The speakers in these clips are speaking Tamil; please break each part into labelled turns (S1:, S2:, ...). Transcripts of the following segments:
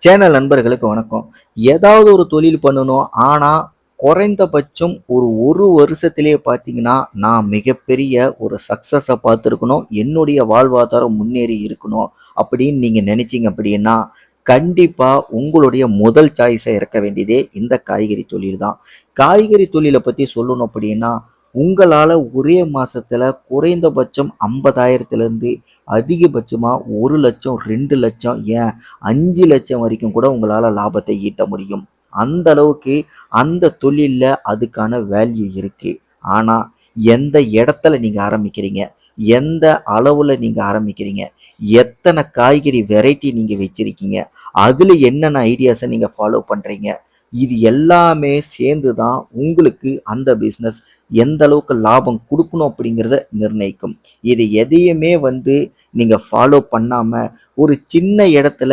S1: சேனல் நண்பர்களுக்கு வணக்கம். ஏதாவது ஒரு தொழில் பண்ணணும். ஆனா, குறைந்தபட்சம் ஒரு வருஷத்திலேயே பார்த்தீங்கன்னா, நான் மிகப்பெரிய ஒரு சக்சஸ பார்த்துருக்கணும். என்னுடைய வாழ்வாதாரம் முன்னேறி இருக்கணும். அப்படின்னு நீங்க நினைச்சீங்க அப்படின்னா, கண்டிப்பா உங்களுடைய முதல் சாய்ஸா இருக்க வேண்டியதே இந்த காய்கறி தொழில் தான். காய்கறி தொழில பத்தி சொல்லணும் அப்படின்னா, உங்களால ஒரே மாசத்துல குறைந்தபட்சம் 50,000த்திலிருந்து அதிகபட்சமா 1,00,000, 2,00,000 ஏன் 5,00,000 வரைக்கும் கூட உங்களால லாபத்தை ஈட்ட முடியும். அந்த அளவுக்கு அந்த தொழில்ல அதுக்கான வேல்யூ இருக்கு. ஆனா, எந்த இடத்துல நீங்க ஆரம்பிக்கிறீங்க? எந்த அளவுல நீங்க ஆரம்பிக்கிறீங்க? எத்தன காய்கறி வெரைட்டி நீங்க வச்சிருக்கீங்க? அதுல என்னென்ன ஐடியாஸ நீங்க ஃபாலோ பண்றீங்க? இது எல்லாமே சேர்ந்து தான் உங்களுக்கு அந்த பிசினஸ் எந்த அளவுக்கு லாபம் குடுக்கணும் அப்படிங்கிறத நிர்ணயிக்கும். இது எதையுமே நீங்க ஃபாலோ பண்ணாம, ஒரு சின்ன இடத்துல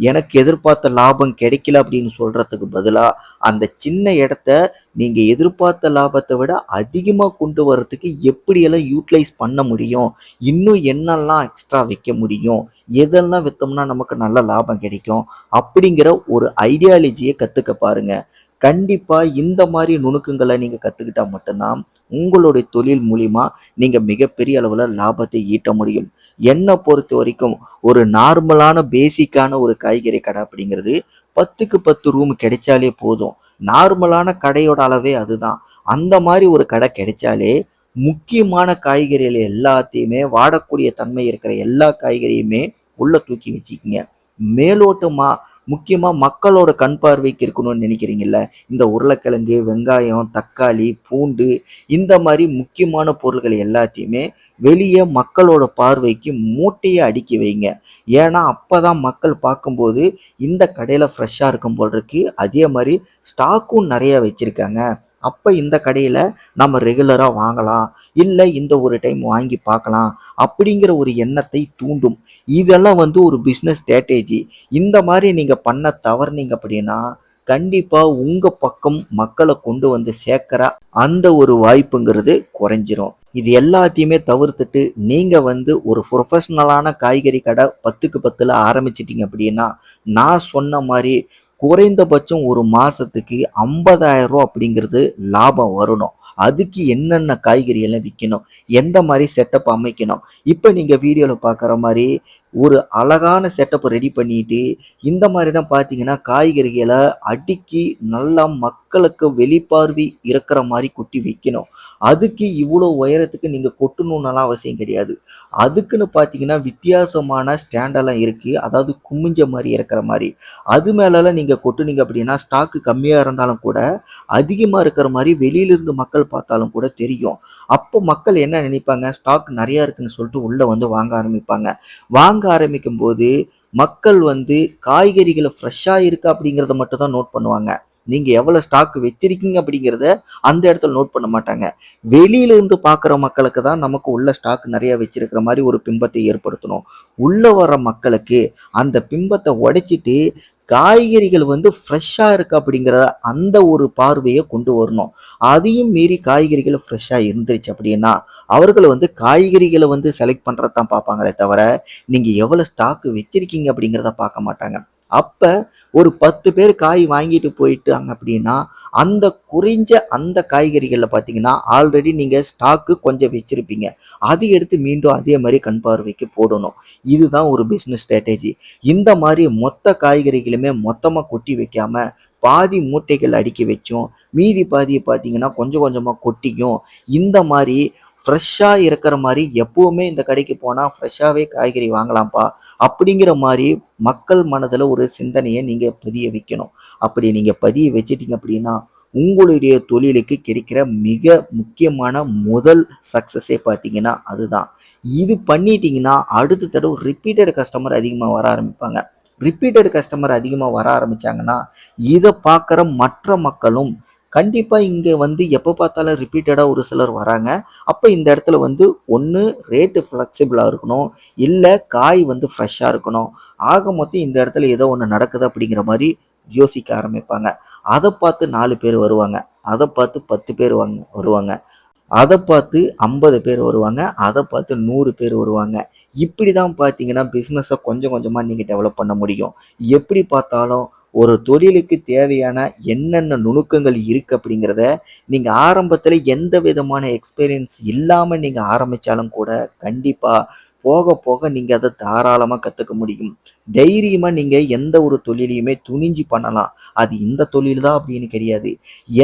S1: எனக்கு எதிர்பார்த்த லாபம் கிடைக்கல அப்படின்னு சொல்றதுக்கு பதிலா, அந்த சின்ன இடத்த நீங்க எதிர்பார்த்த லாபத்த விட அதிகமா கொண்டு வரதுக்கு எப்படியெல்லாம் யூட்டிலைஸ் பண்ண முடியும்? இன்னும் என்னெல்லாம் எக்ஸ்ட்ரா வைக்க முடியும்? எதெல்லாம் வித்தோம்னா நமக்கு நல்ல லாபம் கிடைக்கும்? அப்படிங்கிற ஒரு ஐடியாலஜிய கத்துக்க பாருங்க. கண்டிப்பா இந்த மாரி நுணுக்கங்கள நீங்க கத்துக்கிட்டா மட்டும் தான், உங்களுடைய தொழில் மூலியமா நீங்க மிகப்பெரிய அளவுல லாபத்தை ஈட்ட முடியும். என்ன பொறுத்தவரைக்கும் ஒரு நார்மலான பேசிக்கான ஒரு காய்கறி கடை அப்படிங்கிறது 10க்கு 10 ரூம் கிடைச்சாலே போதும். நார்மலான கடையோட அளவே அதுதான். அந்த மாரி ஒரு கடை கிடைச்சாலே, முக்கியமான காய்கறிகள் எல்லாத்தையுமே வாடக்கூடிய தன்மை இருக்கிற எல்லா காய்கறியுமே உள்ள தூக்கி வச்சுக்கங்க. மேலோட்டமா முக்கியமா மக்களோட கண் பார்வைக்கு இருக்கணும்னு நினைக்கிறீங்கல்ல, இந்த உருளைக்கிழங்கு, வெங்காயம், தக்காளி, பூண்டு இந்த மாரி முக்கியமான பொருள்கள் எல்லாத்தையுமே வெளிய மக்களோட பார்வைக்கு மூட்டையா அடுக்கி வைங்க. ஏன்னா, அப்பதான் மக்கள் பார்க்கும்போது, இந்த கடையில ஃப்ரெஷ்ஷா இருக்கும் போல இருக்கு. அதே மாரி ஸ்டாக்கும் நெறைய வச்சிருக்காங்க. அப்ப இந்த கடையில நம்ம ரெகுலரா வாங்கலாம். இல்ல இந்த ஒரு டைம் வாங்கி பார்க்கலாம். அப்படிங்கிற ஒரு எண்ணத்தை தூண்டும். இதெல்லாம் ஒரு பிசினஸ் ஸ்ட்ராட்டஜி. இந்த மாரி நீங்க பண்ண தவறுனீங்க அப்படின்னா, கண்டிப்பா உங்க பக்கம் மக்கள கொண்டு வந்து சேர்க்கிற அந்த ஒரு வாய்ப்புங்கிறது குறைஞ்சிரும். இது எல்லாத்தையுமே தவிர்த்துட்டு, நீங்க ஒரு புரொஃபஷனலான காய்கறி கடை 10க்கு 10ல ஆரம்பிச்சுட்டீங்க அப்படின்னா, நான் சொன்ன மாரி குறைந்தபட்சம் ஒரு மாசத்துக்கு ரூ. 50,000 அப்படிங்கிறது லாபம் வரணும். அதுக்கு என்னென்ன காய்கறி எல்லாம் விக்கணும்? எந்த மாரி செட்டப் அமைக்கணும்? இப்ப நீங்க வீடியோல பார்க்குற மாரி ஒரு அழகான செட்டப் ரெடி பண்ணிட்டு, இந்த மாரி தான் பார்த்தீங்கன்னா, காய்கறிகள அடுக்கி நல்லா மக்களுக்கு வெளிப்பார்வை இருக்கிற மாரி கொட்டி வைக்கணும். அதுக்கு இவ்வளோ உயரத்துக்கு நீங்க கொட்டணும்னுலாம் அவசியம் கிடையாது. அதுக்குன்னு பார்த்தீங்கன்னா, வித்தியாசமான ஸ்டாண்டெல்லாம் இருக்கு. அதாவது குமிஞ்ச மாரி இருக்கிற மாரி. அது மேலலாம் நீங்க கொட்டுனீங்க அப்படின்னா, ஸ்டாக் கம்மியா இருந்தாலும் கூட, அதிகமா இருக்கிற மாரி வெளியிலிருந்து மக்கள் பார்த்தாலும் கூட தெரியும். அப்போ மக்கள் என்ன நினைப்பாங்க? ஸ்டாக் நெறையா இருக்குன்னு சொல்லிட்டு உள்ள வந்து வாங்க ஆரம்பிப்பாங்க. வாங்க ஆரம்பிக்கும்போது, மக்கள் காய்கறிகள ஃப்ரெஷ்ஷா இருக்கா அப்படிங்கிறத மட்டும் தான் நோட் பண்ணுவாங்க. நீங்க எவ்வளோ ஸ்டாக் வச்சிருக்கீங்க அப்படிங்கிறத அந்த இடத்துல நோட் பண்ண மாட்டாங்க. வெளியில இருந்து பார்க்குற மக்களுக்கு தான் நமக்கு உள்ள ஸ்டாக் நெறைய வச்சிருக்கிற மாரி ஒரு பிம்பத்தை ஏற்படுத்தணும். உள்ள வர்ற மக்களுக்கு அந்த பிம்பத்த உடைச்சிட்டு, காய்கறிகள் ஃப்ரெஷ்ஷா இருக்கு அப்படிங்கிற அந்த ஒரு பார்வைய கொண்டு வரணும். அதையும் மீறி காய்கறிகள் ஃப்ரெஷ்ஷா இருந்துச்சு அப்படின்னா, அவர்கள் காய்கறிகள செலக்ட் பண்றது தான் பார்ப்பாங்களே தவிர, நீங்க எவ்வளவு ஸ்டாக் வச்சிருக்கீங்க அப்படிங்கிறத பார்க்க மாட்டாங்க. அப்ப ஒரு 10 பேர் காய் வாங்கிட்டு போயிட்டாங்க அப்படின்னா, அந்த குறைஞ்ச அந்த காய்கறிகள்ல பார்த்தீங்கன்னா, ஆல்ரெடி நீங்க ஸ்டாக் கொஞ்சம் வச்சிருப்பீங்க. அத எடுத்து மீண்டும் அதே மாரி கண் பார்வைக்கு போடணும். இதுதான் ஒரு பிசினஸ் ஸ்ட்ராட்டஜி. இந்த மாரி மொத்த காய்கறிகளுமே மொத்தமா கொட்டி வைக்காம, பாதி மூட்டைகள் அடுக்கி வச்சும், மீதி பாதிய பார்த்தீங்கன்னா, கொஞ்சம் கொஞ்சமா கொட்டியும், இந்த மாரி ஃப்ரெஷ்ஷா இருக்கிற மாரி எப்பவுமே இந்த கடைக்கு போனா ஃப்ரெஷ்ஷாவே காய்கறி வாங்கலாம்ப்பா, அப்படிங்கிற மாரி மக்கள் மனதுல ஒரு சிந்தனைய நீங்க பதிய வைக்கணும். அப்படி நீங்க பதிய வச்சுட்டீங்க அப்படின்னா, உங்களுடைய தொழிலுக்கு கிடைக்கிற மிக முக்கியமான முதல் சக்சஸே பார்த்தீங்கன்னா அதுதான். இது பண்ணிட்டீங்கன்னா, அடுத்த தடவ ரிப்பீட்டட் கஸ்டமர் அதிகமா வர ஆரம்பிப்பாங்க. ரிப்பீட்டட் கஸ்டமர் அதிகமா வர ஆரம்பிச்சாங்கன்னா, இத பார்க்குற மற்ற மக்களும் கண்டிப்பா இங்க எப்ப பார்த்தாலும் ரிப்பீட்டடா ஒரு சிலர் வராங்க. அப்ப இந்த இடத்துல ஒண்ணு ரேட் ஃப்ளெக்சிபிளா இருக்கணும். இல்ல காய் ஃப்ரெஷ்ஷா இருக்கணும். ஆக மொத்தம் இந்த இடத்துல ஏதோ ஒண்ணு நடக்குது அப்படிங்கிற மாரி யோசிக்க ஆரம்பிப்பாங்க. அத பார்த்து 4 பேர் வருவாங்க. அத பார்த்து 10 பேர் வருவாங்க. அதை பார்த்து 50 பேர் வருவாங்க. அதை பார்த்து 100 பேர் வருவாங்க. இப்படி தான் பார்த்தீங்கன்னா, பிசினஸ கொஞ்சம் கொஞ்சமா நீங்க டெவலப் பண்ண முடியும். எப்படி பார்த்தாலும் ஒரு தொழிலுக்கு தேவையான என்னென்ன நுணுக்கங்கள் இருக்கு அப்படிங்கிறத, நீங்க ஆரம்பத்துல எந்த விதமான எக்ஸ்பீரியன்ஸ் இல்லாம நீங்க ஆரம்பிச்சாலும் கூட, கண்டிப்பா போக போக நீங்க அத தாராளமா கத்துக்க முடியும். தைரியமா நீங்க எந்த ஒரு தொழிலையுமே துணிஞ்சு பண்ணலாம். அது இந்த தொழில் தான் அப்படின்னு கிடையாது.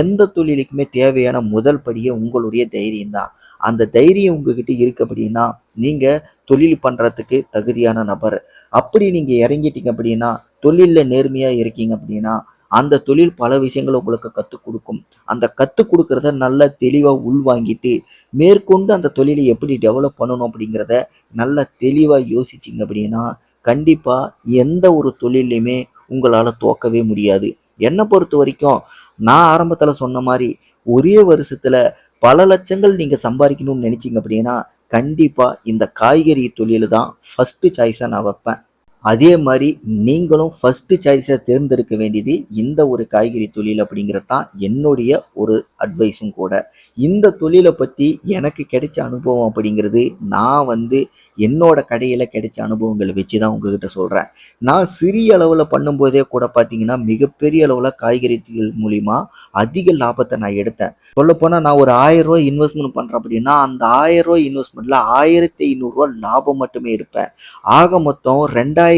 S1: எந்த தொழிலுக்குமே தேவையான முதல் படியே உங்களுடைய தைரியம் தான். அந்த தைரியம் உங்ககிட்ட இருக்கு அப்படின்னா, நீங்க தொழில் பண்றதுக்கு தகுதியான நபர். அப்படி நீங்க இறங்கிட்டீங்க அப்படின்னா, தொழில்ல நேர்மையா இருக்கீங்க அப்படின்னா, அந்த தொழில் பல விஷயங்கள உங்களுக்கு கத்துக் குடுக்கும். அந்த கத்துக் குடுக்கிறத நல்லா தெளிவா உள்வாங்கிட்டு, மேற்கொண்டு அந்த தொழிலை எப்படி டெவலப் பண்ணணும் அப்படிங்கிறத நல்லா தெளிவா யோசிச்சீங்க அப்படின்னா, கண்டிப்பா எந்த ஒரு தொழில்லயுமே உங்களால தோக்கவே முடியாது. என்ன பொறுத்தவரைக்கும், நான் ஆரம்பத்துல சொன்ன மாரி, ஒரே வருஷத்துல பல லட்சங்கள் நீங்க சம்பாரிக்கணும்னு நெனச்சீங்க அப்படின்னா, கண்டிப்பா இந்த காய்கறி தொழில தான் ஃபர்ஸ்ட் சாய்ஸா நான் வைப்பேன். அதே மாரி நீங்களும் ஃபர்ஸ்ட் சாய்ஸா தேர்ந்தெடுக்க வேண்டியது இந்த ஒரு காய்கறி தொழில் அப்படிங்கிறது தான் என்னுடைய ஒரு அட்வைஸும் கூட. இந்த தொழில பத்தி எனக்கு கிடைச்ச அனுபவம் அப்படிங்கிறது, நான் வந்து என்னோட கடையில கிடைச்ச அனுபவங்கள வச்சு தான் உங்ககிட்ட சொல்றேன். நான் சிறிய அளவுல பண்ணும்போதே கூட பார்த்தீங்கன்னா, மிகப்பெரிய அளவுல காய்கறி தொழில் மூலியமா அதிக லாபத்த நான் எடுத்தேன். சொல்லப்போனா நான் ஒரு ரூ. 1000 இன்வெஸ்ட்மென்ட் பண்றேன் அப்படின்னா, அந்த ரூ. 1000 இன்வெஸ்ட்மென்ட்ல ரூ. 1500 லாபம் மட்டுமே எடுப்பேன். ஆக மொத்தம் ரூ. 2500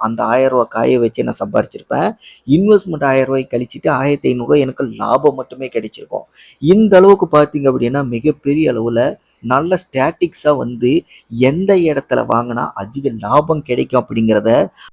S1: அந்த ரூ. 1000 காய வச்சு நான் சம்பாரிச்சிருப்பேன். இன்வெஸ்ட்மெண்ட் ரூ. 1000 கழிச்சுட்டு ரூ. 1500 எனக்கு லாபம் மட்டுமே கிடைச்சிருக்கும். இந்த அளவுக்கு பார்த்தீங்க அப்படின்னா, மிகப்பெரிய அளவுல நல்ல ஸ்டாட்டிக்ஸா வந்து எந்த இடத்துல வாங்குனா அதிக லாபம் கிடைக்கும் அப்படிங்கிறத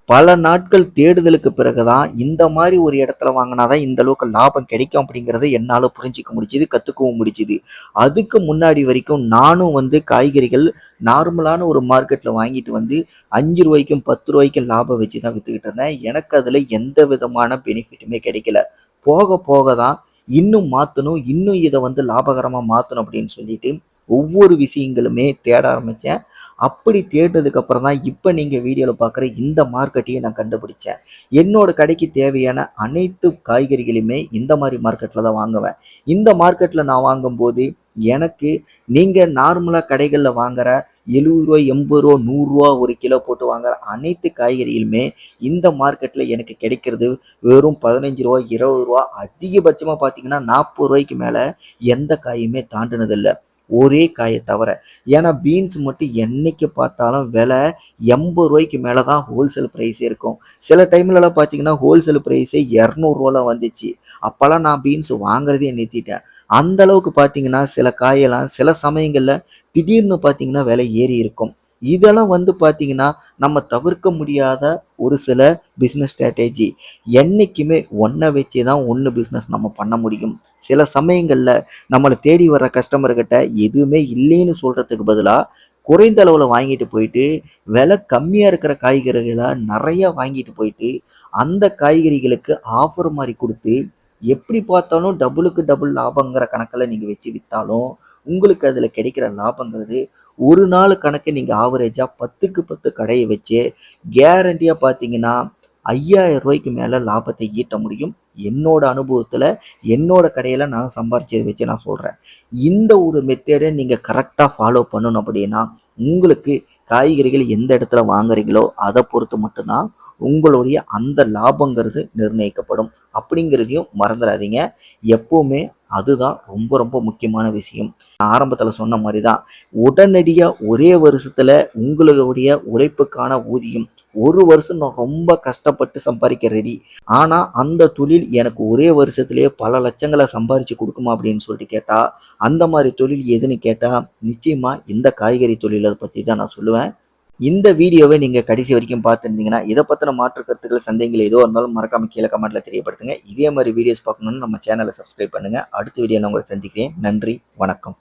S1: பல நாட்கள் தேடுதலுக்கு பிறகு தான் இந்த மாரி ஒரு இடத்துல வாங்குனா தான் இந்த அளவுக்கு லாபம் கிடைக்கும் அப்படிங்கிறத என்னால புரிஞ்சுக்க முடிஞ்சுது, கத்துக்கவும் முடிஞ்சுது. அதுக்கு முன்னாடி வரைக்கும் நானும் வந்து காய்கறிகள் நார்மலான ஒரு மார்க்கெட்ல வாங்கிட்டு வந்து ரூ. 5க்கும் ரூ. 10க்கும் லாபம் வச்சு தான் வித்துக்கிட்டு இருந்தேன். எனக்கு அதுல எந்த விதமான பெனிஃபிட்டுமே கிடைக்கல. போக போக தான் இன்னும் மாத்தணும், இன்னும் இத வந்து லாபகரமா மாத்தணும் அப்படின்னு சொல்லிட்டு ஒவ்வொரு விஷயங்களுமே தேட ஆரம்பிச்சேன். அப்படி தேடுனதுக்கு அப்புறம் தான் இப்ப நீங்க வீடியோல பார்க்குற இந்த மார்க்கெட்டையும் நான் கண்டுபிடிச்சேன். என்னோட கடைக்கு தேவையான அனைத்து காய்கறிகளுமே இந்த மாரி மார்க்கெட்ல தான் வாங்குவேன். இந்த மார்க்கெட்ல நான் வாங்கும்போது எனக்கு நீங்க நார்மலா கடைகள்ல வாங்குற ரூ. 70, ரூ. 80, ரூ. 100 ஒரு கிலோ போட்டு வாங்குற அனைத்து காய்கறிகளுமே இந்த மார்க்கெட்ல எனக்கு கிடைக்கிறது வெறும் ரூ. 15, ரூ. 20 அதிகபட்சமா பார்த்தீங்கன்னா ரூ. 40க்கு மேல எந்த காயுமே தாண்டுனதில்ல. ஒரே காய தவிர. ஏன்னா பீன்ஸ் மட்டும் என்னைக்கு பார்த்தாலும் விலை ரூ. 80க்கு மேல தான் ஹோல்சேல் பிரைஸே இருக்கும். சில டைம்லலாம் பார்த்தீங்கன்னா, ஹோல்சேல் பிரைஸே ரூ. 200 வந்துச்சு. அப்பலாம் நான் பீன்ஸ் வாங்குறதே நிறுத்திட்டேன். அந்த அளவுக்கு பார்த்தீங்கன்னா, சில காயெல்லாம் சில சமயங்கள்ல திடீர்னு பார்த்தீங்கன்னா, விலை ஏறி இருக்கும். இதெல்லாம் வந்து பார்த்தீங்கன்னா, நம்ம தவிர்க்க முடியாத ஒரு சில பிசினஸ் ஸ்ட்ராட்டஜி. என்னைக்குமே ஒண்ண வச்சு தான் ஒண்ணு பிசினஸ் நம்ம பண்ண முடியும். சில சமயங்கள்ல நம்மள தேடி வர்ற கஸ்டமர் கிட்ட எதுவுமே இல்லைன்னு சொல்றதுக்கு பதிலா, குறைந்த அளவுல வாங்கிட்டு போயிட்டு, விலை கம்மியா இருக்கிற காய்கறிகள நெறைய வாங்கிட்டு போயிட்டு, அந்த காய்கறிகளுக்கு ஆஃபர் மாரி குடுத்து, எப்படி பார்த்தாலும் டபுளுக்கு டபுள் லாபங்கிற கணக்குல நீங்க வச்சு வித்தாலும், உங்களுக்கு அதுல கிடைக்கிற லாபங்கிறது, ஒரு நாள் கணக்கு நீங்க ஆவரேஜா 10க்கு 10 கடைய வச்சு, கேரண்டியா பார்த்தீங்கன்னா, ரூ. 5000க்கு மேல லாபத்தை ஈட்ட முடியும். என்னோட அனுபவத்துல, என்னோட கடையில நான் சம்பாரிச்சத வச்சு நான் சொல்றேன். இந்த ஒரு மெத்தேட நீங்க கரெக்ட்டா ஃபாலோ பண்ணணும் அப்படின்னா, உங்களுக்கு காய்கறிகள் எந்த இடத்துல வாங்குறீங்களோ, அத பொறுத்து மட்டும் தான் உங்களுடைய அந்த லாபங்கிறது நிர்ணயிக்கப்படும். அப்படிங்கிறதையும் மறந்துறாதீங்க. எப்பவுமே அதுதான் ரொம்ப ரொம்ப முக்கியமான விஷயம். நான் ஆரம்பத்துல சொன்ன மாரி தான். உடனடியா ஒரே வருஷத்துல உங்களுடைய உழைப்புக்கான ஊதியம் 1 வருஷம் நான் ரொம்ப கஷ்டப்பட்டு சம்பாரிக்க ரெடி. ஆனா, அந்த தொழில் எனக்கு ஒரே வருஷத்திலேயே பல லட்சங்கள சம்பாரிச்சு குடுக்குமா அப்படின்னு சொல்லிட்டு கேட்டா, அந்த மாரி தொழில் எதுன்னு கேட்டா, நிச்சயமா இந்த காய்கறி தொழில பத்தி தான் நான் சொல்லுவேன். இந்த வீடியோவை நீங்க கடைசி வரைக்கும் பார்த்திருந்தீங்கன்னா, இத பத்தின மாற்று கருத்துக்கள், சந்தேகங்கள் எதுவா இருந்தாலும் மறக்காம கீழ கமெண்ட்ல தெரியப்படுத்துங்க. இதே மாரி வீடியோஸ் பார்க்கணும்னு நம்ம சேனல சப்ஸ்கிரைப் பண்ணுங்க. அடுத்த வீடியோல உங்கள சந்திக்கிறேன். நன்றி, வணக்கம்.